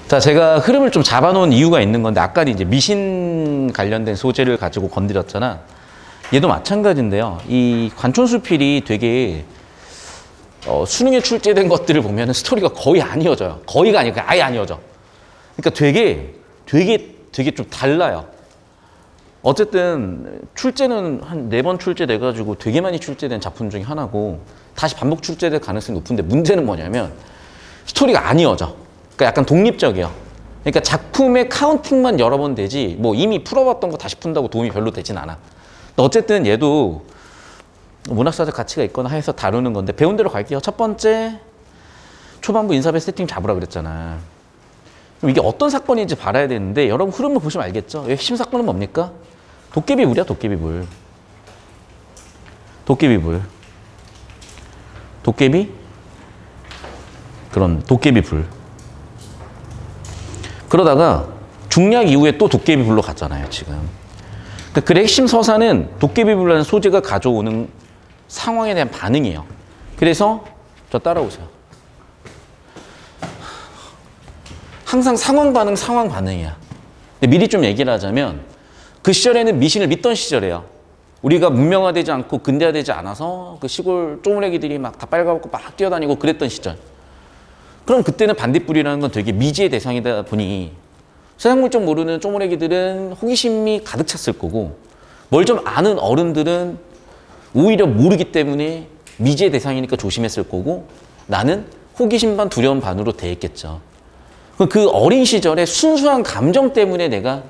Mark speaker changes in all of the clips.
Speaker 1: 자, 제가 흐름을 좀 잡아놓은 이유가 있는 건데, 아까 이제 미신 관련된 소재를 가지고 건드렸잖아. 얘도 마찬가지인데요. 이 관촌수필이 되게 수능에 출제된 것들을 보면 스토리가 거의 안 이어져요. 거의가 아니고 아예 안 이어져. 그러니까 되게 좀 달라요. 어쨌든 출제는 한 4번 출제돼가지고 되게 많이 출제된 작품 중에 하나고, 다시 반복 출제될 가능성이 높은데, 문제는 뭐냐면 스토리가 안 이어져. 그러니까 약간 독립적이에요. 그러니까 작품의 카운팅만 여러 번 되지 뭐 이미 풀어봤던 거 다시 푼다고 도움이 별로 되진 않아. 어쨌든 얘도 문학사적 가치가 있거나 해서 다루는 건데, 배운 대로 갈게요. 첫 번째, 초반부 인사배 세팅 잡으라 그랬잖아. 그럼 이게 어떤 사건인지 봐야 되는데, 여러분 흐름을 보시면 알겠죠? 핵심 사건은 뭡니까? 도깨비불이야, 도깨비불. 도깨비불. 도깨비? 그런 도깨비불. 그러다가 중략 이후에 또 도깨비불로 갔잖아요, 지금. 그 핵심 서사는 도깨비불이라는 소재가 가져오는 상황에 대한 반응이에요. 그래서 저 따라오세요. 항상 상황 반응, 상황 반응이야. 근데 미리 좀 얘기를 하자면, 그 시절에는 미신을 믿던 시절이에요. 우리가 문명화되지 않고 근대화되지 않아서 그 시골 쪼무레기들이 막 다 빨가벗고 막 뛰어다니고 그랬던 시절. 그럼 그때는 반딧불이라는 건 되게 미지의 대상이다 보니 세상 물정 모르는 쪼무레기들은 호기심이 가득 찼을 거고, 뭘 좀 아는 어른들은 오히려 모르기 때문에 미지의 대상이니까 조심했을 거고, 나는 호기심 반 두려움 반으로 대했겠죠. 그 어린 시절에 순수한 감정 때문에 내가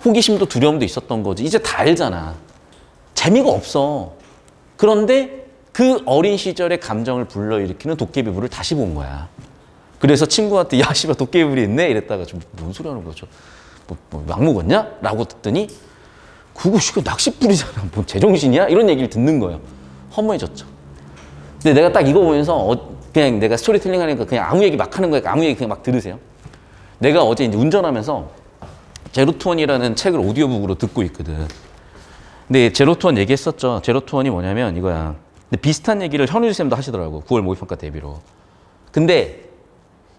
Speaker 1: 호기심도 두려움도 있었던 거지. 이제 다 알잖아. 재미가 없어. 그런데 그 어린 시절의 감정을 불러일으키는 도깨비불을 다시 본 거야. 그래서 친구한테 야 씨발 도깨비불이 있네 이랬다가 좀 뭔 소리 하는 거죠. 막 먹었냐? 라고 듣더니 그거 씨가 낚싯불이잖아. 뭐 제정신이야? 이런 얘기를 듣는 거예요. 허무해졌죠. 근데 내가 딱 이거 보면서 그냥 내가 스토리텔링 하니까 그냥 아무 얘기 막 하는 거야. 아무 얘기 그냥 막 들으세요. 내가 어제 이제 운전하면서 제로투원이라는 책을 오디오북으로 듣고 있거든. 근데 제로투원 얘기했었죠. 제로투원이 뭐냐면 이거야. 근데 비슷한 얘기를 현우주 쌤도 하시더라고. 9월 모의평가 대비로. 근데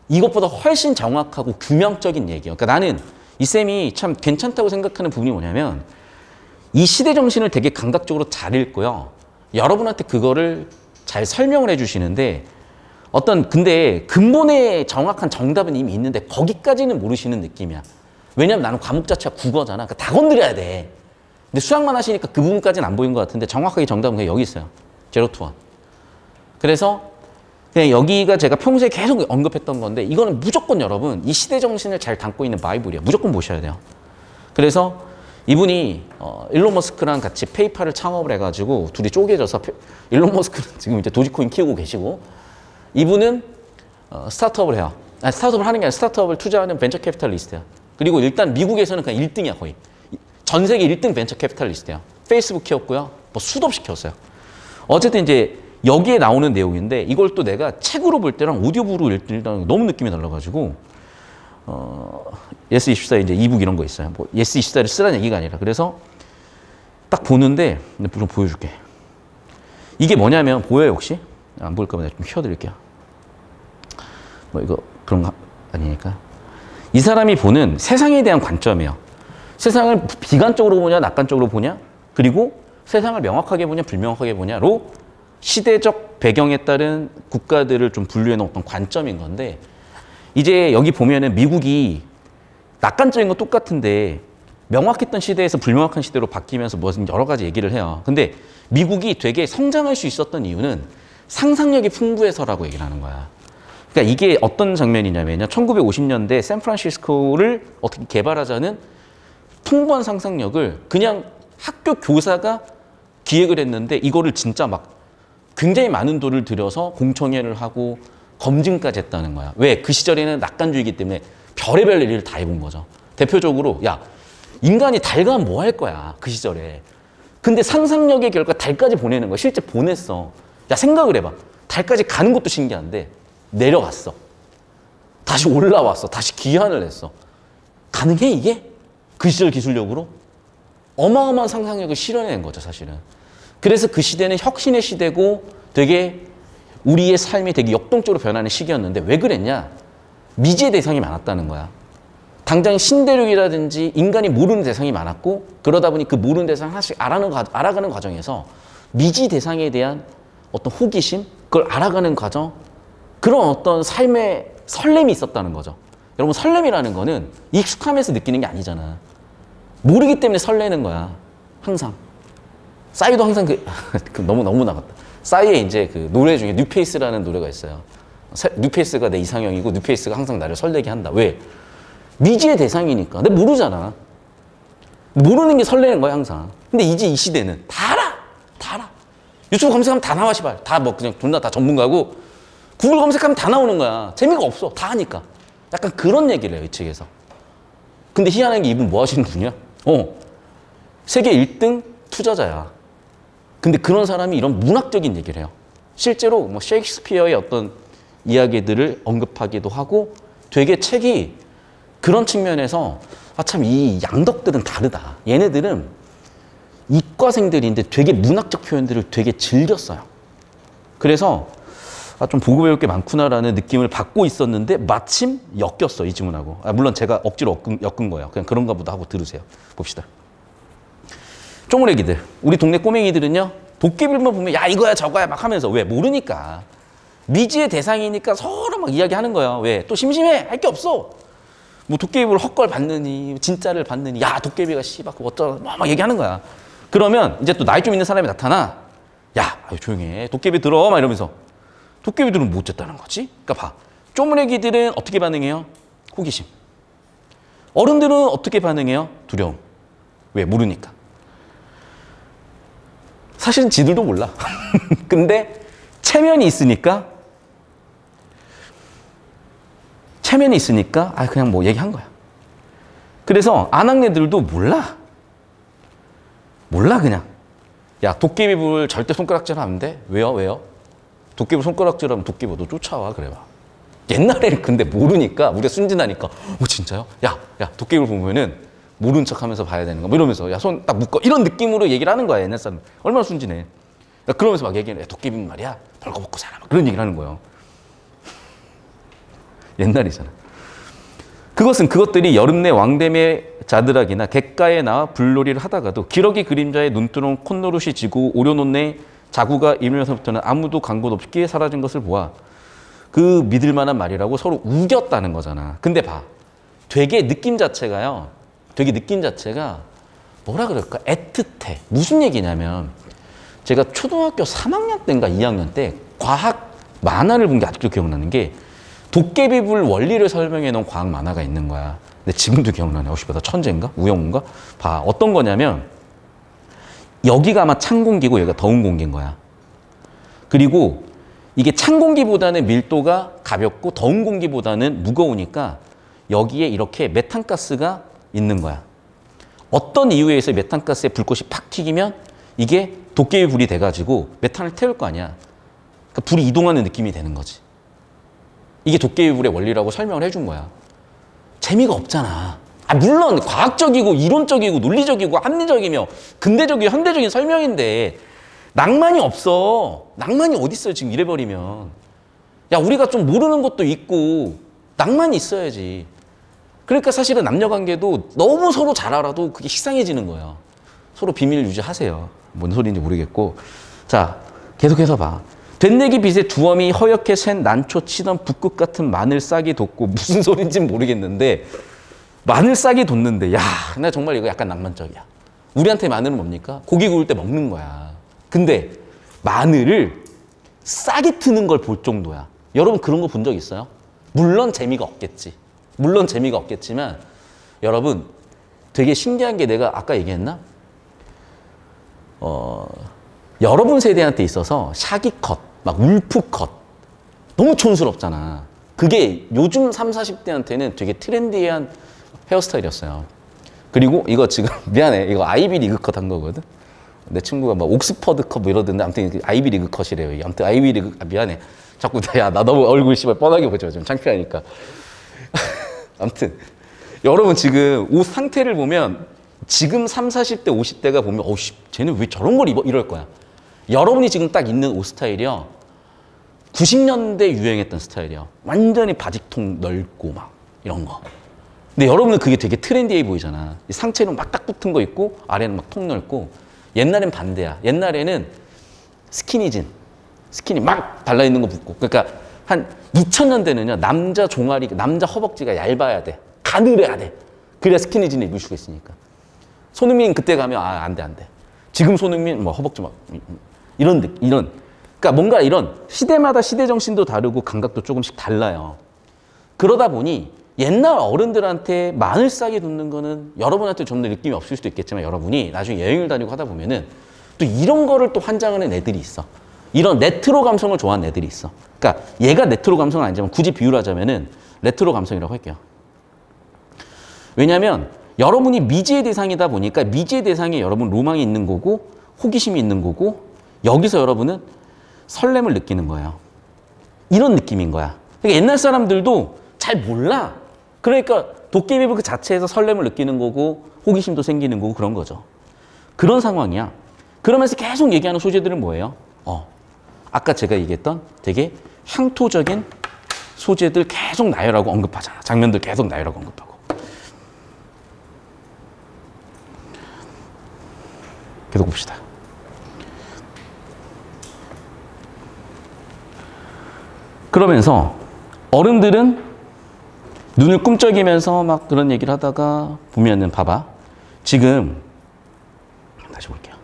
Speaker 1: 이것보다 훨씬 정확하고 규명적인 얘기예요. 그러니까 나는 이 쌤이 참 괜찮다고 생각하는 부분이 뭐냐면, 이 시대 정신을 되게 감각적으로 잘 읽고요. 여러분한테 그거를 잘 설명을 해주시는데, 근데 근본의 정확한 정답은 이미 있는데 거기까지는 모르시는 느낌이야. 왜냐면 나는 과목 자체가 국어잖아. 그러니까 다 건드려야 돼. 근데 수학만 하시니까 그 부분까지는 안 보인 것 같은데, 정확하게 정답은 그냥 여기 있어요. 제로투원. 그래서 그냥 여기가 제가 평소에 계속 언급했던 건데, 이거는 무조건 여러분 이 시대 정신을 잘 담고 있는 바이블이야. 무조건 보셔야 돼요. 그래서 이분이 일론 머스크랑 같이 페이팔을 창업을 해가지고 둘이 쪼개져서, 일론 머스크는 지금 이제 도지코인 키우고 계시고, 이분은 스타트업을 해요. 아니, 스타트업을 하는 게 아니라 스타트업을 투자하는 벤처 캐피탈리스트야. 그리고 일단 미국에서는 그냥 1등이야 거의. 전 세계 1등 벤처 캐피탈리스트야. 페이스북 키웠고요. 뭐 수도 없이 키웠어요. 어쨌든 이제 여기에 나오는 내용인데, 이걸 또 내가 책으로 볼 때랑 오디오북으로 읽을 때랑 너무 느낌이 달라가지고, 예스24 이제 이북 이런 거 있어요. 뭐 예스24를 쓰라는 얘기가 아니라. 그래서 딱 보는데, 좀 보여줄게. 이게 뭐냐면, 보여요 혹시? 안 보일까 봐 내가 좀 키워드릴게요. 뭐 이거 그런 거 아니니까. 이 사람이 보는 세상에 대한 관점이에요. 세상을 비관적으로 보냐, 낙관적으로 보냐, 그리고 세상을 명확하게 보냐, 불명확하게 보냐로 시대적 배경에 따른 국가들을 좀 분류해 놓은 어떤 관점인 건데, 이제 여기 보면은 미국이 낙관적인 건 똑같은데 명확했던 시대에서 불명확한 시대로 바뀌면서 무슨 여러 가지 얘기를 해요. 근데 미국이 되게 성장할 수 있었던 이유는 상상력이 풍부해서라고 얘기를 하는 거야. 그러니까 이게 어떤 장면이냐면요. 1950년대 샌프란시스코를 어떻게 개발하자는 풍부한 상상력을 그냥 학교 교사가 기획을 했는데, 이거를 진짜 막 굉장히 많은 돈을 들여서 공청회를 하고 검증까지 했다는 거야. 왜? 그 시절에는 낙관주의이기 때문에 별의별 일을 다 해본 거죠. 대표적으로 야, 인간이 달 가면 뭐 할 거야 그 시절에. 근데 상상력의 결과 달까지 보내는 거야. 실제 보냈어. 야, 생각을 해봐. 달까지 가는 것도 신기한데 내려갔어. 다시 올라왔어. 다시 귀환을 했어. 가능해 이게? 그 시절 기술력으로? 어마어마한 상상력을 실현해낸 거죠 사실은. 그래서 그 시대는 혁신의 시대고 되게 우리의 삶이 되게 역동적으로 변하는 시기였는데, 왜 그랬냐? 미지의 대상이 많았다는 거야. 당장 신대륙이라든지 인간이 모르는 대상이 많았고 그러다 보니 그 모르는 대상 하나씩 알아가는 과정에서 미지 대상에 대한 어떤 호기심, 그걸 알아가는 과정, 그런 어떤 삶의 설렘이 있었다는 거죠. 여러분, 설렘이라는 거는 익숙함에서 느끼는 게 아니잖아. 모르기 때문에 설레는 거야. 항상. 싸이도 항상 너무 나갔다. 싸이의 이제 그 노래 중에 뉴페이스라는 노래가 있어요. 뉴페이스가 내 이상형이고 뉴페이스가 항상 나를 설레게 한다. 왜? 미지의 대상이니까. 내가 모르잖아. 모르는 게 설레는 거야, 항상. 근데 이제 이 시대는 다 알아. 다 알아. 유튜브 검색하면 다 나와, 시발. 다 뭐 그냥 존나 다 전문가고 구글 검색하면 다 나오는 거야. 재미가 없어. 다 하니까. 약간 그런 얘기를 해요, 이 책에서. 근데 희한한 게 이분 뭐 하시는 분이야? 세계 1등 투자자야. 근데 그런 사람이 이런 문학적인 얘기를 해요. 실제로 뭐 셰익스피어의 어떤 이야기들을 언급하기도 하고 되게 책이 그런 측면에서 참 이 양덕들은 다르다. 얘네들은 이과생들인데 되게 문학적 표현들을 되게 즐겼어요. 그래서 좀 보고 배울 게 많구나라는 느낌을 받고 있었는데 마침 엮였어, 이 지문하고. 물론 제가 억지로 엮은 거예요. 그냥 그런가 보다 하고 들으세요. 봅시다. 쪼무레기들, 우리 동네 꼬맹이들은요, 도깨비만 보면 야 이거야 저거야 막 하면서, 왜? 모르니까. 미지의 대상이니까 서로 막 이야기하는 거야. 왜? 또 심심해. 할 게 없어. 뭐 도깨비를 헛걸 받느니 진짜를 받느니, 야 도깨비가 씨발 어쩌고 막 얘기하는 거야. 그러면 이제 또 나이 좀 있는 사람이 나타나. 야 조용히 해. 도깨비 들어. 막 이러면서. 도깨비들은 못 잤다는 거지. 그러니까 봐. 쪼무레기들은 어떻게 반응해요? 호기심. 어른들은 어떻게 반응해요? 두려움. 왜? 모르니까. 사실은 지들도 몰라. 근데 체면이 있으니까 그냥 뭐 얘기한 거야. 그래서 아낙네들도 몰라 그냥. 야 도깨비불 절대 손가락질 하면 안 돼. 왜요? 도깨비 손가락질하면 도깨비 너 쫓아와. 그래 봐. 옛날에는 근데 모르니까, 우리가 순진하니까 진짜요? 야 도깨비를 보면은 모른 척하면서 봐야 되는 거 뭐 이러면서 야 손 딱 묶어, 이런 느낌으로 얘기를 하는 거야. 옛날 사람 얼마나 순진해. 그러면서 막 얘기해. 도깨비는 말이야 벌거벗고 살아. 그런 얘기를 하는 거예요. 옛날이잖아. 그것들이 여름 내 왕댐의 자드락이나 갯가에 나와 불놀이를 하다가도 기러기 그림자의 눈두렁 콧노릇이 지고 오려놓네 자구가 일면서부터는 아무도 간곳 없이 사라진 것을 보아 그 믿을 만한 말이라고 서로 우겼다는 거잖아. 근데 봐. 되게 느낌 자체가 뭐라 그럴까? 애틋해. 무슨 얘기냐면 제가 초등학교 3학년 때인가 2학년 때 과학 만화를 본 게 아직도 기억나는 게 도깨비불 원리를 설명해 놓은 과학 만화가 있는 거야. 근데 지금도 기억나네. 나 천재인가? 우영우인가? 봐. 어떤 거냐면 여기가 아마 찬 공기고 여기가 더운 공기인 거야. 그리고 이게 찬 공기보다는 밀도가 가볍고 더운 공기보다는 무거우니까 여기에 이렇게 메탄가스가 있는 거야. 어떤 이유에 의해서 메탄가스에 불꽃이 팍 튀기면 이게 도깨비불이 돼가지고 메탄을 태울 거 아니야. 그러니까 불이 이동하는 느낌이 되는 거지. 이게 도깨비불의 원리라고 설명을 해준 거야. 재미가 없잖아. 물론 과학적이고 이론적이고 논리적이고 합리적이며 근대적이고 현대적인 설명인데 낭만이 없어. 낭만이 어디 있어요 지금 이래버리면. 야 우리가 좀 모르는 것도 있고 낭만이 있어야지. 그러니까 사실은 남녀관계도 너무 서로 잘 알아도 그게 식상해지는 거예요. 서로 비밀 유지하세요. 뭔 소리인지 모르겠고. 자 계속해서 봐. 된내기 빛에 두어미 허옇게 샌 난초 치던 붓끝 같은 마늘 싹이 돋고, 무슨 소린지는 모르겠는데 마늘 싹이 돋는데, 야, 나 정말 이거 약간 낭만적이야. 우리한테 마늘은 뭡니까? 고기 구울 때 먹는 거야. 근데 마늘을 싹이 트는 걸 볼 정도야. 여러분 그런 거 본 적 있어요? 물론 재미가 없겠지만 여러분 되게 신기한 게, 내가 아까 얘기했나? 여러분 세대한테 있어서 샤기컷, 막 울프컷 너무 촌스럽잖아. 그게 요즘 30, 40대한테는 되게 트렌디한 헤어스타일이었어요. 그리고 이거 지금 미안해, 이거 아이비 리그 컷 한 거거든. 내 친구가 막 옥스퍼드 컷 뭐 이러던데 아무튼 아이비 리그 컷이래요. 아무튼 아이비 리그, 미안해. 자꾸 야 나 너무 얼굴 씨발 뻔하게 보지 마. 좀 창피하니까. 아무튼 여러분 지금 옷 상태를 보면 지금 30, 40대, 50대가 보면 어우씨 쟤는 왜 저런 걸 입어? 이럴 거야. 여러분이 지금 딱 입는 옷 스타일이요. 90년대 유행했던 스타일이야. 완전히 바지통 넓고 막 이런 거. 근데 여러분은 그게 되게 트렌디해 보이잖아. 상체는 막 딱 붙은 거 있고 아래는 막 통 넓고. 옛날엔 반대야. 옛날에는 스키니진, 스키니 막 달라있는 거 붙고. 그러니까 한 2000년대는요. 남자 종아리, 남자 허벅지가 얇아야 돼. 가늘어야 돼. 그래야 스키니진을 입을 수가 있으니까. 손흥민 그때 가면 안 돼, 안 돼. 지금 손흥민 뭐 허벅지 막 이런. 그러니까 뭔가 이런 시대마다 시대 정신도 다르고 감각도 조금씩 달라요. 그러다 보니 옛날 어른들한테 마늘 싸게 돋는 거는 여러분한테 좀 더 느낌이 없을 수도 있겠지만 여러분이 나중에 여행을 다니고 하다 보면은 또 이런 거를 또 환장하는 애들이 있어. 이런 레트로 감성을 좋아하는 애들이 있어. 그러니까 얘가 레트로 감성은 아니지만 굳이 비유를 하자면은 레트로 감성이라고 할게요. 왜냐하면 여러분이 미지의 대상이다 보니까 미지의 대상에 여러분 로망이 있는 거고 호기심이 있는 거고 여기서 여러분은 설렘을 느끼는 거예요. 이런 느낌인 거야. 그러니까 옛날 사람들도 잘 몰라. 그러니까 도깨비불 그 자체에서 설렘을 느끼는 거고 호기심도 생기는 거고 그런 거죠. 그런 상황이야. 그러면서 계속 얘기하는 소재들은 뭐예요? 아까 제가 얘기했던 되게 향토적인 소재들 계속 나열하고 언급하잖아. 장면들 계속 나열하고 언급하고. 계속 봅시다. 그러면서 어른들은 눈을 꿈쩍이면서 막 그런 얘기를 하다가 보면은 봐봐. 지금 다시 볼게요.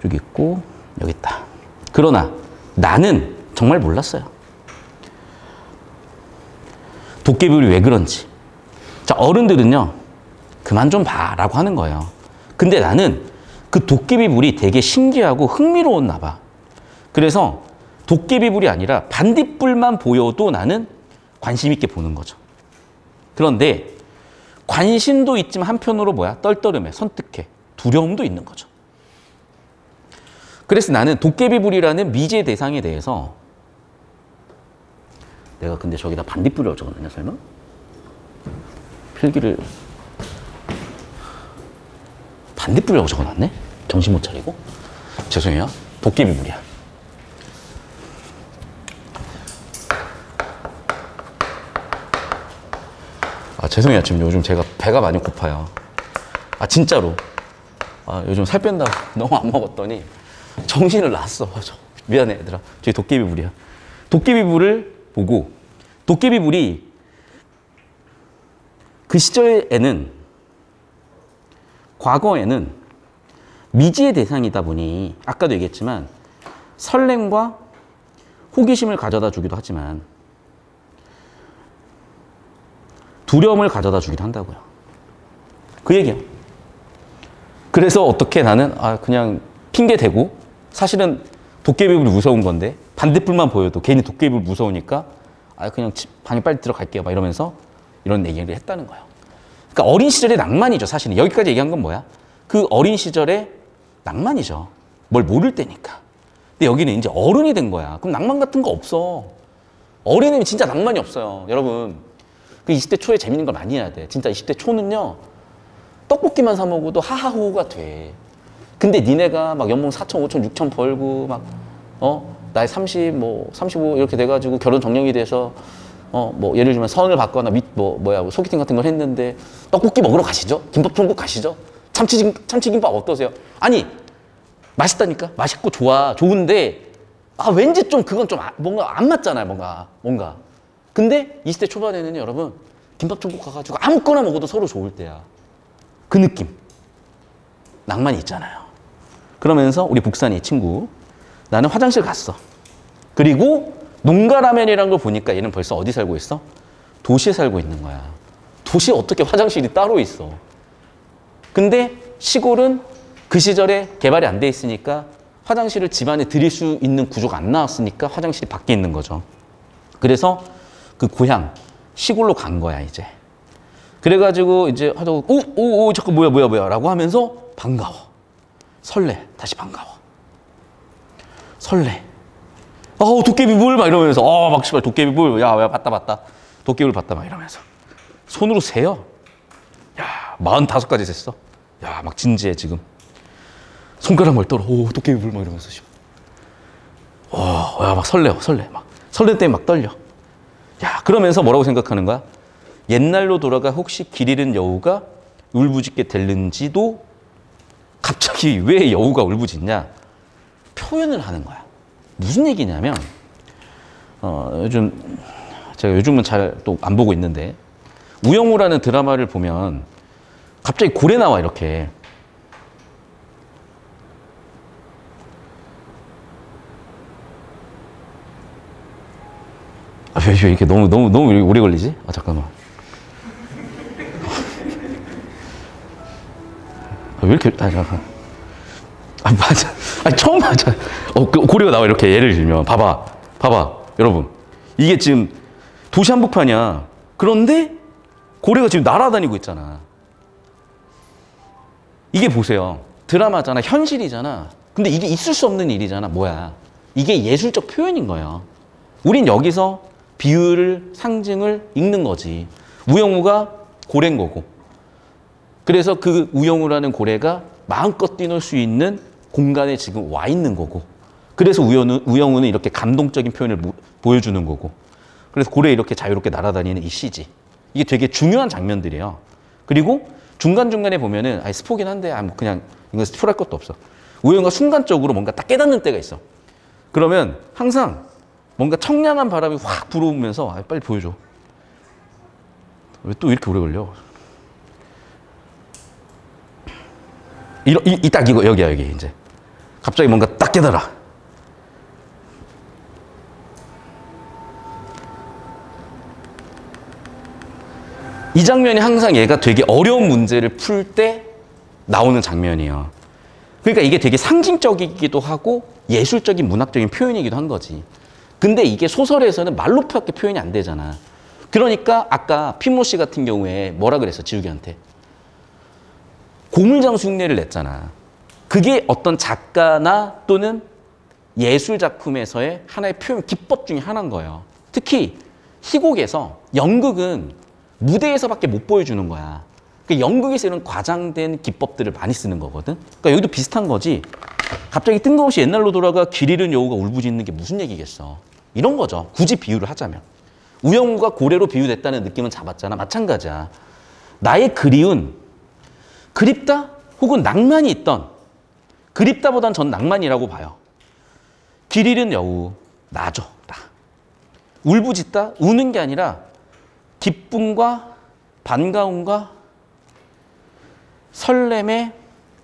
Speaker 1: 여기 있고 여기 있다. 그러나 나는 정말 몰랐어요. 도깨비불이 왜 그런지. 자, 어른들은요. 그만 좀 봐라고 하는 거예요. 근데 나는 그 도깨비불이 되게 신기하고 흥미로웠나 봐. 그래서 도깨비불이 아니라 반딧불만 보여도 나는 관심 있게 보는 거죠. 그런데 관심도 있지만 한편으로 뭐야? 떨떠름해, 선택해, 두려움도 있는 거죠. 그래서 나는 도깨비불이라는 미지의 대상에 대해서 내가 근데 저기다 반딧불이라고 적어놨냐 설마? 필기를 반딧불이라고 적어놨네? 정신 못 차리고? 죄송해요. 도깨비불이야. 죄송해요. 지금 요즘 제가 배가 많이 고파요. 진짜로. 요즘 살 뺀다고 너무 안 먹었더니 정신을 놨어. 미안해, 얘들아. 저기 도깨비불이야. 도깨비불을 보고, 도깨비불이 그 시절에는, 과거에는 미지의 대상이다 보니, 아까도 얘기했지만, 설렘과 호기심을 가져다 주기도 하지만, 두려움을 가져다 주기도 한다고요. 그 얘기야. 그래서 어떻게 나는 그냥 핑계 대고 사실은 도깨비불이 무서운 건데 반딧불만 보여도 괜히 도깨비불 무서우니까 그냥 방에 빨리 들어갈게요 막 이러면서 이런 얘기를 했다는 거예요. 그러니까 어린 시절의 낭만이죠. 사실은 여기까지 얘기한 건 뭐야? 그 어린 시절의 낭만이죠. 뭘 모를 때니까. 근데 여기는 이제 어른이 된 거야. 그럼 낭만 같은 거 없어. 어린이면 진짜 낭만이 없어요. 여러분. 그 20대 초에 재밌는 걸 많이 해야 돼. 진짜 20대 초는요. 떡볶이만 사 먹어도 하하호호가 돼. 근데 니네가 막 연봉 4천, 5천, 6천 벌고 막 나이 30, 35 이렇게 돼가지고 결혼 정령이 돼서 예를 들면 선을 받거나 소개팅 같은 걸 했는데 떡볶이 먹으러 가시죠? 김밥 천국 가시죠? 참치김밥 어떠세요? 아니 맛있다니까? 맛있고 좋은데 왠지 좀 그건 좀 뭔가 안 맞잖아요. 뭔가. 근데 20대 초반에는 여러분 김밥 천국 가가지고 아무거나 먹어도 서로 좋을 때야. 그 느낌. 낭만이 있잖아요. 그러면서 우리 북산이 친구 나는 화장실 갔어. 그리고 농가라면이라는 걸 보니까 얘는 벌써 어디 살고 있어? 도시에 살고 있는 거야. 도시에 어떻게 화장실이 따로 있어. 근데 시골은 그 시절에 개발이 안 돼 있으니까 화장실을 집안에 들일 수 있는 구조가 안 나왔으니까 화장실이 밖에 있는 거죠. 그래서 그 고향 시골로 간 거야 이제. 그래가지고 이제 하다가 오 자꾸 뭐야 라고 하면서 반가워. 설레. 다시 반가워. 설레. 도깨비불 막 이러면서 막 씨발 도깨비불 야 봤다 도깨비불 봤다 막 이러면서 손으로 세요. 야 45가지 셌어. 야 막 진지해 지금. 손가락 멀 떨어. 오 도깨비불 막 이러면서 야, 막 설레. 막 설레 때문에 막 떨려. 야, 그러면서 뭐라고 생각하는 거야? 옛날로 돌아가 혹시 길 잃은 여우가 울부짖게 될는지도 갑자기 왜 여우가 울부짖냐? 표현을 하는 거야. 무슨 얘기냐면, 제가 요즘은 잘 또 안 보고 있는데, 우영우라는 드라마를 보면 갑자기 고래 나와, 이렇게. 왜 이렇게 너무 오래 걸리지? 잠깐만. 왜 이렇게, 잠깐. 맞아. 처음 맞아. 고래가 나와, 이렇게. 예를 들면. 봐봐. 여러분. 이게 지금 도시 한복판이야. 그런데 고래가 지금 날아다니고 있잖아. 이게 보세요. 드라마잖아. 현실이잖아. 근데 이게 있을 수 없는 일이잖아. 뭐야. 이게 예술적 표현인 거예요. 우린 여기서 비유를, 상징을 읽는 거지. 우영우가 고래인 거고. 그래서 그 우영우라는 고래가 마음껏 뛰놀 수 있는 공간에 지금 와 있는 거고. 그래서 우영우는 이렇게 감동적인 표현을 보여주는 거고. 그래서 고래 이렇게 자유롭게 날아다니는 이 CG. 이게 되게 중요한 장면들이에요. 그리고 중간중간에 보면은, 스포긴 한데, 뭐 그냥 이거 스포할 것도 없어. 우영우가 순간적으로 뭔가 딱 깨닫는 때가 있어. 그러면 항상 뭔가 청량한 바람이 확 불어오면서, 빨리 보여줘. 왜 또 이렇게 오래 걸려? 딱 이거, 여기야, 여기, 이제. 갑자기 뭔가 딱 깨달아. 이 장면이 항상 얘가 되게 어려운 문제를 풀 때 나오는 장면이에요. 그러니까 이게 되게 상징적이기도 하고 예술적인 문학적인 표현이기도 한 거지. 근데 이게 소설에서는 말로밖에 표현이 안 되잖아. 그러니까 아까 피모 씨 같은 경우에 뭐라 그랬어, 지우개한테? 고물장수 흉내를 냈잖아. 그게 어떤 작가나 또는 예술 작품에서의 하나의 표현 기법 중에 하나인 거예요. 특히 희곡에서 연극은 무대에서밖에 못 보여주는 거야. 그러니까 연극에서 이런 과장된 기법들을 많이 쓰는 거거든. 그러니까 여기도 비슷한 거지. 갑자기 뜬금없이 옛날로 돌아가 길 잃은 여우가 울부짖는 게 무슨 얘기겠어. 이런 거죠. 굳이 비유를 하자면. 우영우가 고래로 비유됐다는 느낌은 잡았잖아. 마찬가지야. 나의 그리운, 그립다 혹은 낭만이 있던, 그립다보단 전 낭만이라고 봐요. 길 잃은 여우, 나죠. 나. 울부짖다, 우는 게 아니라 기쁨과 반가움과 설렘의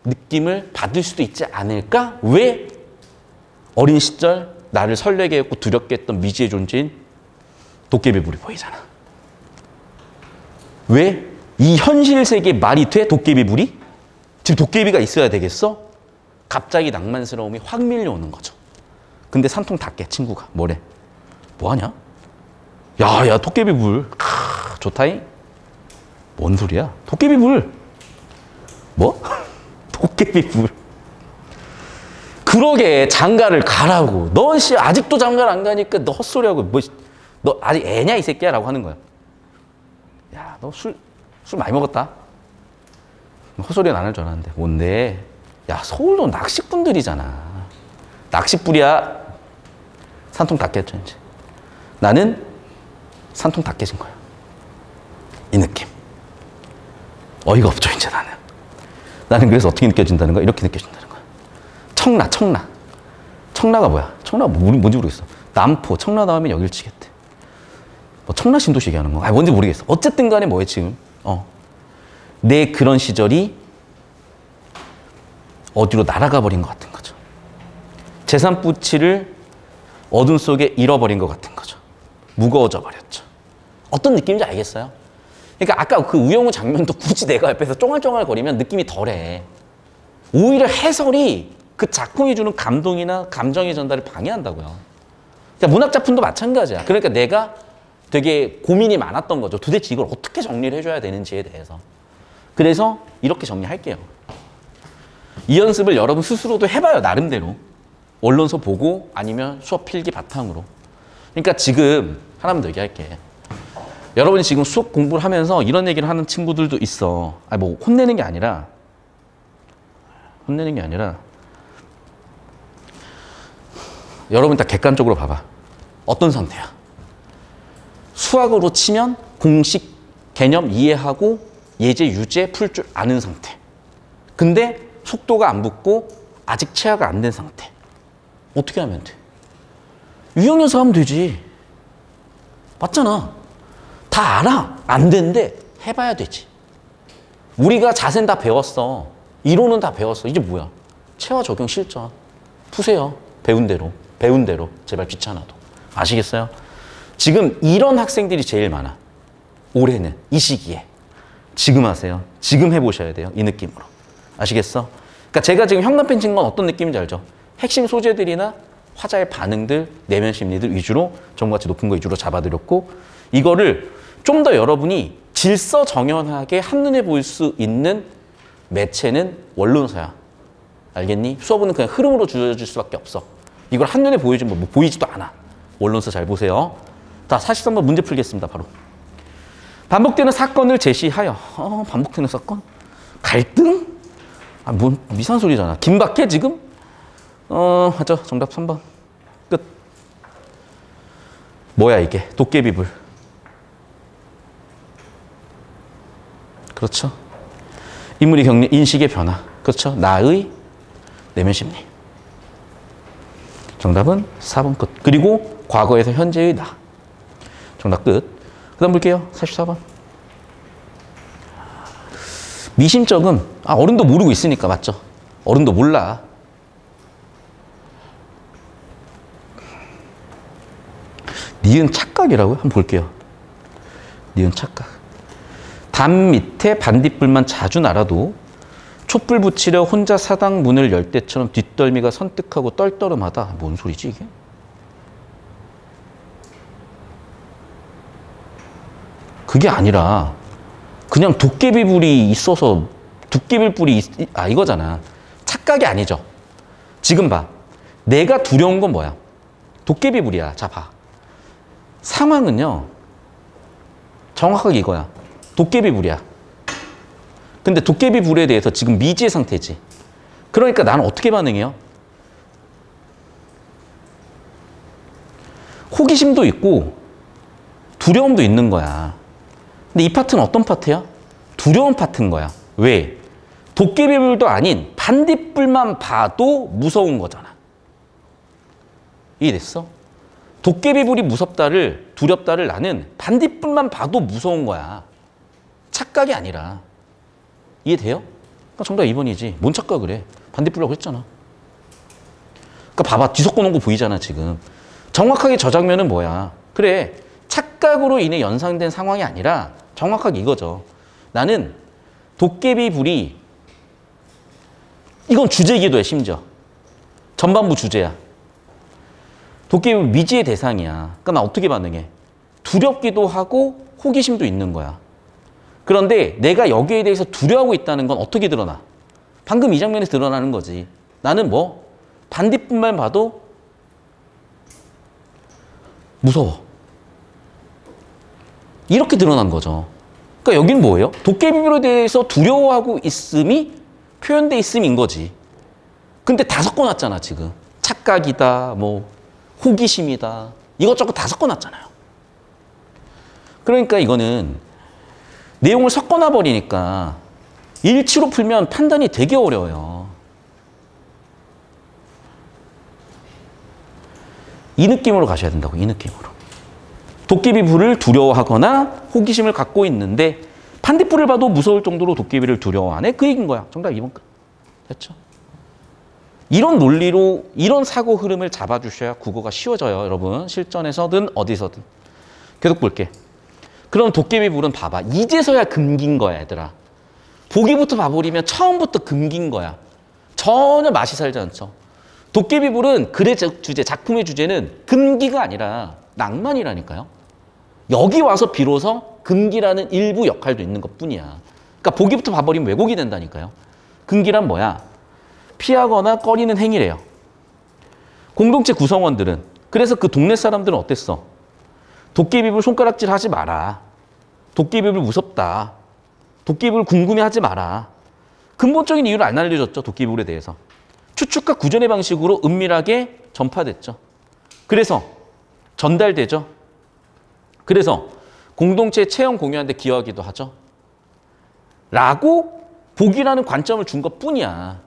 Speaker 1: 느낌을 받을 수도 있지 않을까? 왜 어린 시절 나를 설레게 했고 두렵게 했던 미지의 존재인 도깨비불이 보이잖아. 왜? 이 현실 세계에 말이 돼? 도깨비불이? 지금 도깨비가 있어야 되겠어? 갑자기 낭만스러움이 확 밀려오는 거죠. 근데 산통 닫게 친구가 뭐래? 뭐하냐? 야 도깨비불 좋다잉? 뭔 소리야? 도깨비불 뭐? 도깨비불 그러게 장가를 가라고. 너 아직도 장가를 안 가니까 너 헛소리하고 너 아직 애냐 이 새끼야 라고 하는 거야. 야 너 술 많이 먹었다. 헛소리는 안 할 줄 알았는데 뭔데? 야 서울도 낚시꾼들이잖아. 낚시꾼이야. 산통 닦겠죠 이제. 나는 산통 닦여진 거야. 이 느낌. 어이가 없죠 이제 나는. 나는 그래서 어떻게 느껴진다는 거야? 이렇게 느껴진다는 거야. 청라가 뭐야? 청라가 뭔지 모르겠어. 남포, 청라 나오면 여길 치겠대. 뭐 청라 신도시 얘기하는 거. 뭔지 모르겠어. 어쨌든 간에 뭐해 지금. 내 그런 시절이 어디로 날아가 버린 것 같은 거죠. 재산부치를 어둠 속에 잃어버린 것 같은 거죠. 무거워져 버렸죠. 어떤 느낌인지 알겠어요? 그러니까 아까 그 우영우 장면도 굳이 내가 옆에서 쫑알쫑알거리면 느낌이 덜해. 오히려 해설이 그 작품이 주는 감동이나 감정의 전달을 방해한다고요. 그러니까 문학작품도 마찬가지야. 그러니까 내가 되게 고민이 많았던 거죠. 도대체 이걸 어떻게 정리를 해줘야 되는지에 대해서. 그래서 이렇게 정리할게요. 이 연습을 여러분 스스로도 해봐요. 나름대로. 언론서 보고 아니면 수업 필기 바탕으로. 그러니까 지금 하나만 더 얘기할게. 여러분이 지금 수업 공부를 하면서 이런 얘기를 하는 친구들도 있어. 뭐 혼내는 게 아니라 여러분 다 객관적으로 봐봐. 어떤 상태야? 수학으로 치면 공식 개념 이해하고 예제, 유제 풀 줄 아는 상태. 근데 속도가 안 붙고 아직 체화가 안 된 상태. 어떻게 하면 돼? 유형 연습하면 되지. 맞잖아. 다 알아. 안 되는데 해봐야 되지. 우리가 자세는 다 배웠어. 이론은 다 배웠어. 이제 뭐야? 체화 적용 실전. 푸세요. 배운 대로. 배운 대로. 제발 귀찮아도. 아시겠어요? 지금 이런 학생들이 제일 많아. 올해는. 이 시기에. 지금 하세요. 지금 해보셔야 돼요. 이 느낌으로. 아시겠어? 그러니까 제가 지금 형광펜 친 건 어떤 느낌인지 알죠? 핵심 소재들이나 화자의 반응들, 내면 심리들 위주로 정보가치 높은 거 위주로 잡아드렸고 이거를 좀 더 여러분이 질서정연하게 한눈에 보일 수 있는 매체는 원론서야. 알겠니? 수업은 그냥 흐름으로 주어질 수밖에 없어. 이걸 한눈에 보여주면 뭐 보이지도 않아. 원론서 잘 보세요. 자, 43번 문제 풀겠습니다. 바로. 반복되는 사건을 제시하여. 반복되는 사건? 갈등? 뭔 이상한 소리잖아. 긴박해 지금? 하죠. 정답 3번. 끝. 뭐야 이게? 도깨비불. 그렇죠. 인물이 겪는 인식의 변화. 그렇죠. 나의 내면 심리. 정답은 4번 끝. 그리고 과거에서 현재의 나. 정답 끝. 그 다음 볼게요. 44번. 미심쩍음. 어른도 모르고 있으니까 맞죠? 어른도 몰라. 니은 착각이라고요? 한번 볼게요. 니은 착각. 담 밑에 반딧불만 자주 날아도 촛불 붙이려 혼자 사당 문을 열 때처럼 뒷덜미가 선뜩하고 떨떠름하다. 뭔 소리지 이게? 그게 아니라 그냥 도깨비불이 있어서 도깨비불이 이거잖아. 착각이 아니죠. 지금 봐. 내가 두려운 건 뭐야? 도깨비불이야. 자 봐. 상황은요. 정확하게 이거야. 도깨비불이야. 근데 도깨비불에 대해서 지금 미지의 상태지. 그러니까 나는 어떻게 반응해요? 호기심도 있고 두려움도 있는 거야. 근데 이 파트는 어떤 파트야? 두려운 파트인 거야. 왜? 도깨비불도 아닌 반딧불만 봐도 무서운 거잖아. 이해됐어? 도깨비불이 무섭다를 두렵다를 나는 반딧불만 봐도 무서운 거야. 착각이 아니라. 이해돼요? 그러니까 정답 2번이지. 뭔 착각을 해? 반딧불이라고 했잖아. 그러니까 봐봐. 뒤섞어 놓은 거 보이잖아 지금. 정확하게 저 장면은 뭐야? 그래. 착각으로 인해 연상된 상황이 아니라 정확하게 이거죠. 나는 도깨비불이 이건 주제기도 해 심지어. 전반부 주제야. 도깨비불 미지의 대상이야. 그러니까 나 어떻게 반응해? 두렵기도 하고 호기심도 있는 거야. 그런데 내가 여기에 대해서 두려워하고 있다는 건 어떻게 드러나? 방금 이 장면에서 드러나는 거지. 나는 뭐 반딧불만 봐도 무서워. 이렇게 드러난 거죠. 그러니까 여기는 뭐예요? 도깨비불에 대해서 두려워하고 있음이 표현돼 있음인 거지. 근데 다 섞어놨잖아 지금. 착각이다, 뭐 호기심이다. 이것저것 다 섞어놨잖아요. 그러니까 이거는 내용을 섞어놔 버리니까 일치로 풀면 판단이 되게 어려워요. 이 느낌으로 가셔야 된다고. 이 느낌으로. 도깨비불을 두려워하거나 호기심을 갖고 있는데 반딧불을 봐도 무서울 정도로 도깨비를 두려워하네. 그 얘기인 거야. 정답 2번 끝. 됐죠? 이런 논리로 이런 사고 흐름을 잡아주셔야 국어가 쉬워져요. 여러분. 실전에서든 어디서든. 계속 볼게. 그럼 도깨비불은 봐봐. 이제서야 금긴 거야, 얘들아. 보기부터 봐버리면 처음부터 금긴 거야. 전혀 맛이 살지 않죠. 도깨비불은 글의 주제, 작품의 주제는 금기가 아니라 낭만이라니까요. 여기 와서 비로소 금기라는 일부 역할도 있는 것뿐이야. 그러니까 보기부터 봐버리면 왜곡이 된다니까요. 금기란 뭐야? 피하거나 꺼리는 행위래요. 공동체 구성원들은. 그래서 그 동네 사람들은 어땠어? 도깨비불 손가락질 하지 마라. 도깨비불 무섭다. 도깨비불 궁금해하지 마라. 근본적인 이유를 안 알려줬죠. 도깨비불에 대해서. 추측과 구전의 방식으로 은밀하게 전파됐죠. 그래서 전달되죠. 그래서 공동체 체험 공유하는데 기여하기도 하죠. 라고 보기라는 관점을 준 것뿐이야.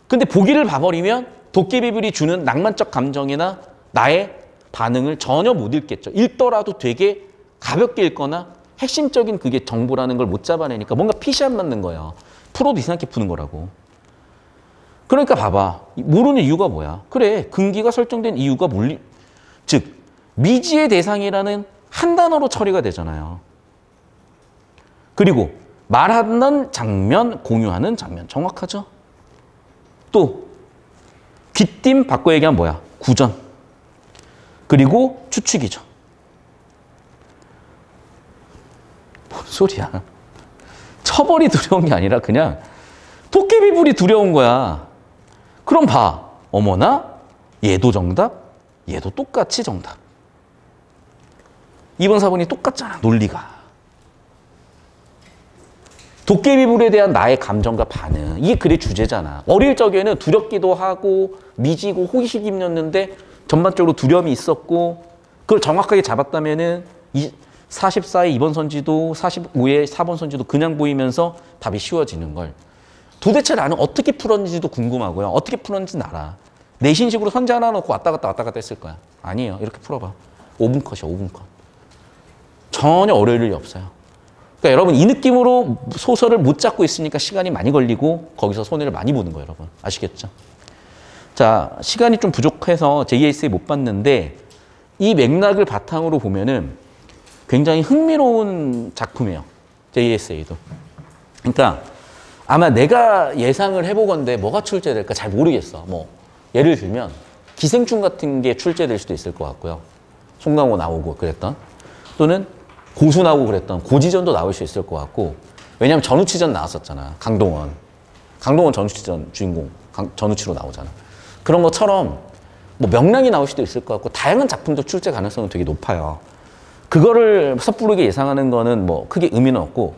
Speaker 1: 근데 보기를 봐버리면 도깨비불이 주는 낭만적 감정이나 나의 반응을 전혀 못 읽겠죠. 읽더라도 되게 가볍게 읽거나 핵심적인 그게 정보라는 걸 못 잡아내니까 뭔가 핏이 안 맞는 거예요. 풀어도 이상하게 푸는 거라고. 그러니까 봐봐. 모르는 이유가 뭐야? 그래, 금기가 설정된 이유가 즉 미지의 대상이라는 한 단어로 처리가 되잖아요. 그리고 말하는 장면, 공유하는 장면 정확하죠? 또 귀띔 바꿔 얘기하면 뭐야? 구전. 그리고 추측이죠. 뭔 소리야? 처벌이 두려운 게 아니라 그냥 도깨비불이 두려운 거야. 그럼 봐. 어머나 얘도 정답, 얘도 똑같이 정답. 2번, 4번이 똑같잖아. 논리가. 도깨비불에 대한 나의 감정과 반응. 이게 글의 주제잖아. 어릴 적에는 두렵기도 하고 미지고 호기심이었는데 전반적으로 두려움이 있었고 그걸 정확하게 잡았다면은 44의 2번 선지도 45의 4번 선지도 그냥 보이면서 답이 쉬워지는 걸. 도대체 나는 어떻게 풀었는지도 궁금하고요. 어떻게 풀었는지는 알아. 내신식으로 선지 하나 놓고 왔다 갔다 했을 거야. 아니에요. 이렇게 풀어봐. 5분 컷이야. 5분 컷. 전혀 어려울 일이 없어요. 그러니까 여러분 이 느낌으로 소설을 못 잡고 있으니까 시간이 많이 걸리고 거기서 손해를 많이 보는 거예요. 여러분. 아시겠죠? 자, 시간이 좀 부족해서 JSA 못 봤는데 이 맥락을 바탕으로 보면은 굉장히 흥미로운 작품이에요. JSA도. 그러니까 아마 내가 예상을 해보건데 뭐가 출제될까 잘 모르겠어. 뭐 예를 들면 기생충 같은 게 출제될 수도 있을 것 같고요. 송강호 나오고 그랬던. 또는 고수 나오고 그랬던 고지전도 나올 수 있을 것 같고. 왜냐하면 전우치전 나왔었잖아. 강동원 전우치전 주인공 전우치로 나오잖아. 그런 것처럼 뭐 명랑이 나올 수도 있을 것 같고 다양한 작품도 출제 가능성은 되게 높아요. 그거를 섣부르게 예상하는 거는 뭐 크게 의미는 없고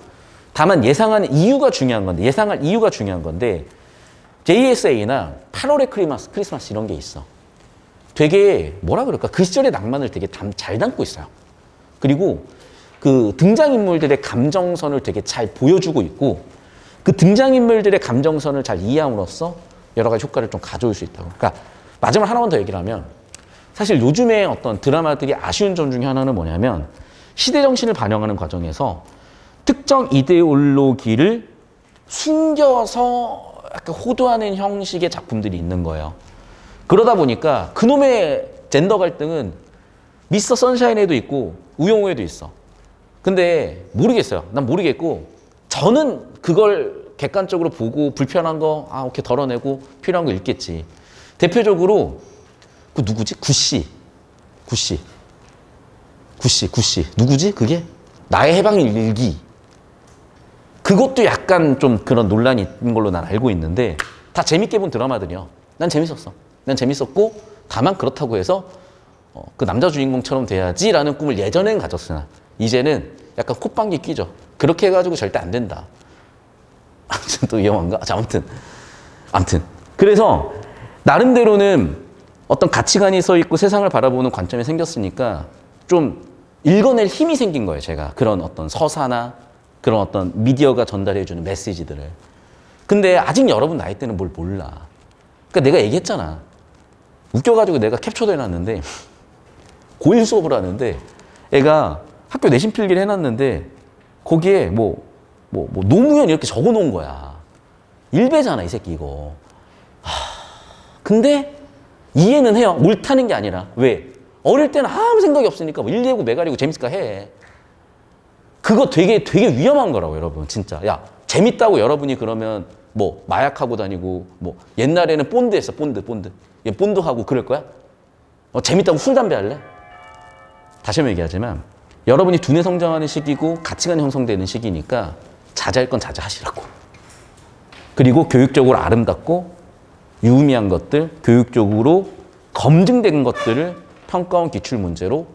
Speaker 1: 다만 예상하는 이유가 중요한 건데 예상할 이유가 중요한 건데 JSA나 8월의 크리스마스 이런 게 있어. 되게 뭐라 그럴까 그 시절의 낭만을 되게 잘 담고 있어요. 그리고 그 등장인물들의 감정선을 되게 잘 보여주고 있고 그 등장인물들의 감정선을 잘 이해함으로써 여러 가지 효과를 좀 가져올 수 있다고. 그러니까 마지막 하나만 더 얘기를 하면 사실 요즘에 어떤 드라마들이 아쉬운 점 중에 하나는 뭐냐면 시대 정신을 반영하는 과정에서 특정 이데올로기를 숨겨서 약간 호도하는 형식의 작품들이 있는 거예요. 그러다 보니까 그놈의 젠더 갈등은 미스터 선샤인에도 있고 우영우에도 있어. 근데 모르겠어요. 난 모르겠고 저는 그걸 객관적으로 보고 불편한 거 오케이 덜어내고 필요한 거 읽겠지. 대표적으로 그 누구지? 구씨 누구지? 그게? 나의 해방일 일기. 그것도 약간 좀 그런 논란이 있는 걸로 난 알고 있는데 다 재밌게 본 드라마들이요. 난 재밌었어. 난 재밌었고 다만 그렇다고 해서 그 남자 주인공처럼 돼야지라는 꿈을 예전엔 가졌으나 이제는 약간 콧방귀 끼죠. 그렇게 해가지고 절대 안 된다. 아무튼 또 위험한가? 자, 아무튼 그래서 나름대로는 어떤 가치관이 서 있고 세상을 바라보는 관점이 생겼으니까 좀 읽어낼 힘이 생긴 거예요. 제가 그런 어떤 서사나 그런 어떤 미디어가 전달해주는 메시지들을. 근데 아직 여러분 나이 때는 뭘 몰라. 그러니까 내가 얘기했잖아. 웃겨가지고 내가 캡처도 해놨는데 고1 수업을 하는데 애가 학교 내신 필기를 해놨는데 거기에 뭐 노무현 이렇게 적어놓은 거야. 일배잖아 이 새끼 이거. 근데 이해는 해요. 옳다는 게 아니라. 왜? 어릴 때는 아무 생각이 없으니까 뭐 일리고 매가리고 재밌을까 해. 그거 되게 위험한 거라고 여러분 진짜. 야 재밌다고 여러분이 그러면 뭐 마약하고 다니고 뭐 옛날에는 본드 했어. 본드. 얘 본드하고 그럴 거야? 재밌다고 술 담배 할래? 다시 한번 얘기하지만 여러분이 두뇌 성장하는 시기고 가치관이 형성되는 시기니까 자제할 건 자제하시라고. 그리고 교육적으로 아름답고 유의미한 것들, 교육적으로 검증된 것들을 평가원 기출문제로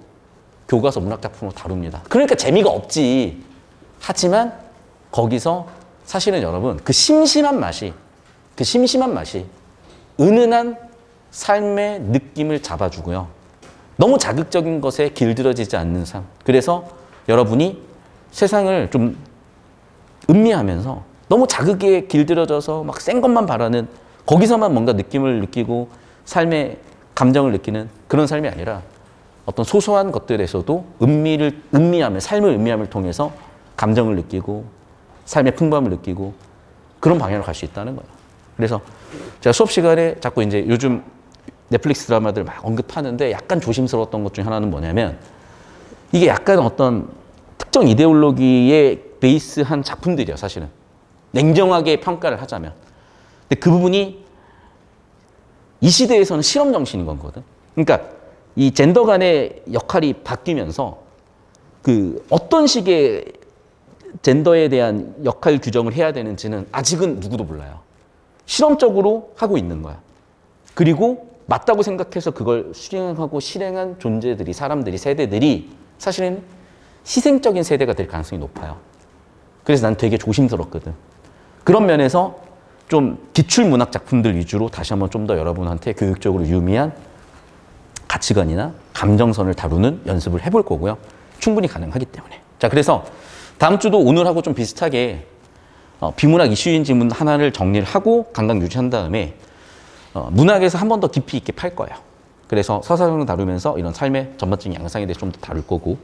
Speaker 1: 교과서 문학작품으로 다룹니다. 그러니까 재미가 없지. 하지만 거기서 사실은 여러분 그 심심한 맛이 은은한 삶의 느낌을 잡아주고요. 너무 자극적인 것에 길들여지지 않는 삶. 그래서 여러분이 세상을 좀 음미하면서 너무 자극에 길들여져서 막 센 것만 바라는, 거기서만 뭔가 느낌을 느끼고 삶의 감정을 느끼는 그런 삶이 아니라 어떤 소소한 것들에서도 음미함을, 삶의 음미함을 통해서 감정을 느끼고 삶의 풍부함을 느끼고 그런 방향으로 갈 수 있다는 거예요. 그래서 제가 수업 시간에 자꾸 이제 요즘 넷플릭스 드라마들 막 언급하는데 약간 조심스러웠던 것 중에 하나는 뭐냐면, 이게 약간 어떤 특정 이데올로기에 베이스한 작품들이야, 사실은. 냉정하게 평가를 하자면. 근데 그 부분이 이 시대에서는 실험 정신인 거거든. 그러니까 이 젠더 간의 역할이 바뀌면서 그 어떤 식의 젠더에 대한 역할 규정을 해야 되는지는 아직은 누구도 몰라요. 실험적으로 하고 있는 거야. 그리고 맞다고 생각해서 그걸 수행하고 실행한 존재들이, 사람들이, 세대들이 사실은 희생적인 세대가 될 가능성이 높아요. 그래서 난 되게 조심스럽거든. 그런 면에서 좀 기출문학 작품들 위주로 다시 한번 좀 더 여러분한테 교육적으로 유의미한 가치관이나 감정선을 다루는 연습을 해볼 거고요. 충분히 가능하기 때문에. 자, 그래서 다음 주도 오늘하고 좀 비슷하게 비문학 이슈인 지문 하나를 정리를 하고 강강 유지한 다음에 문학에서 한 번 더 깊이 있게 팔 거예요. 그래서 서사성을 다루면서 이런 삶의 전반적인 양상에 대해서 좀 더 다룰 거고,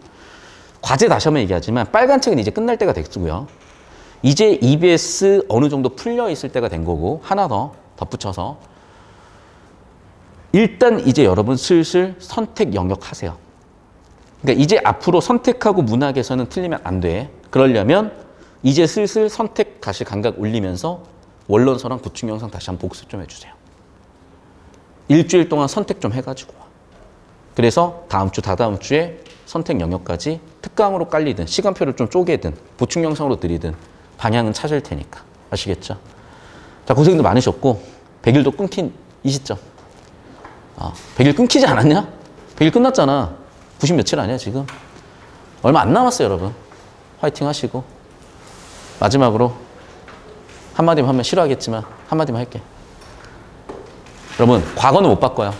Speaker 1: 과제 다시 한번 얘기하지만 빨간 책은 이제 끝날 때가 됐고요. 이제 EBS 어느 정도 풀려 있을 때가 된 거고, 하나 더 덧붙여서 일단 이제 여러분 슬슬 선택 영역 하세요. 그러니까 이제 앞으로 선택하고 문학에서는 틀리면 안 돼. 그러려면 이제 슬슬 선택 다시 감각 올리면서 원론서랑 구축 영상 다시 한번 복습 좀 해주세요. 일주일 동안 선택 좀 해가지고. 그래서 다음 주, 다다음 주에 선택 영역까지 특강으로 깔리든 시간표를 좀 쪼개든 보충 영상으로 드리든 방향은 찾을 테니까. 아시겠죠? 자, 고생도 많으셨고 100일도 끊긴 이 시점. 100일 끊기지 않았냐? 100일 끝났잖아. 90 며칠 아니야 지금? 얼마 안 남았어요 여러분. 화이팅 하시고, 마지막으로 한마디만 하면 싫어하겠지만 한마디만 할게. 여러분, 과거는 못 바꿔요.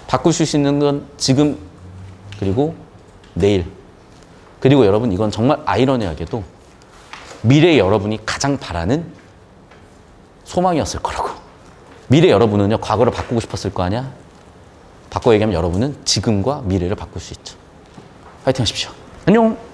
Speaker 1: 바꿀 수 있는 건 지금, 그리고 내일. 그리고 여러분, 이건 정말 아이러니하게도 미래의 여러분이 가장 바라는 소망이었을 거라고. 미래 여러분은요, 과거를 바꾸고 싶었을 거 아니야? 바꿔 얘기하면 여러분은 지금과 미래를 바꿀 수 있죠. 화이팅 하십시오. 안녕!